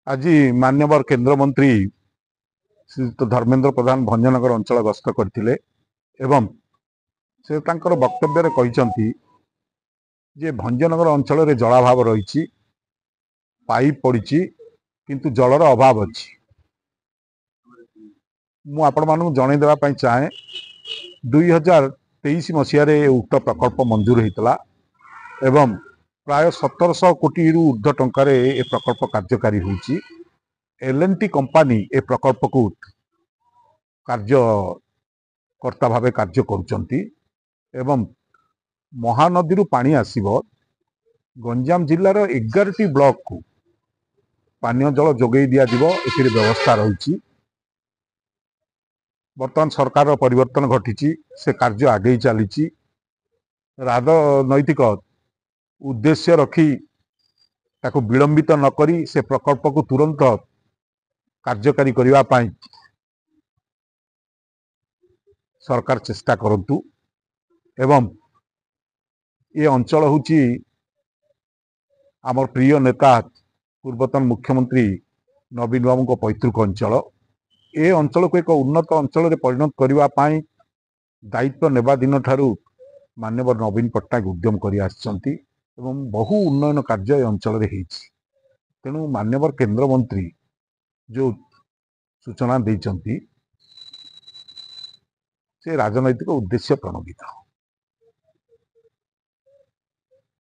आज मान्यवर केंद्र मंत्री श्रीयुक्त धर्मेंद्र प्रधान भंजनगर अंचल गस्त करथिले एवं से तांकर वक्तव्य कहते जे भंजनगर अंचल रे जलाभाव रही पाइप पड़ी किंतु जलर अभाव अच्छी मु आपण मानू जन देवाई चाहे 2023 मसीह उक्त प्रकल्प मंजूर होता एवं प्राय 1700 कोटी रु ऊर्ध्व टंकार ए प्रकल्प कार्यकारी होची। एल&टी कंपनी ए प्रकल्प को कार्यकर्ता भाव कार्य करुचंती एवं महानदी रु पानी आसीबो गंजाम जिल्लार 11टी ब्लॉक को पानीय जल जोगई दिया दिबो एथिरे व्यवस्था रही। वर्तमान सरकार परिवर्तन घटी से कार्य आगे चली राजनैतिक उद्देश्य रखी ताको विलंबित न करी से प्रकल्प को तुरंत कार्यकारी करिवा पाई सरकार चेष्टा करंतु एवं ये अंचल होची आमर प्रिय नेता पूर्वतन मुख्यमंत्री नवीन बाबू को पैतृक अंचल ए अंचल को एक उन्नत अंचल रे परिणत करिवा पाई दायित्व नेबा दिन ठारू मान्यवर नवीन पट्टनायक उद्यम करि आछंती एवं बहु उन्नयन कार्य अंचल रे हेछि। तेणु मान्यवर केंद्र मंत्री जो सूचना देइचंती से राजनैतिक उद्देश्य प्रणोदित।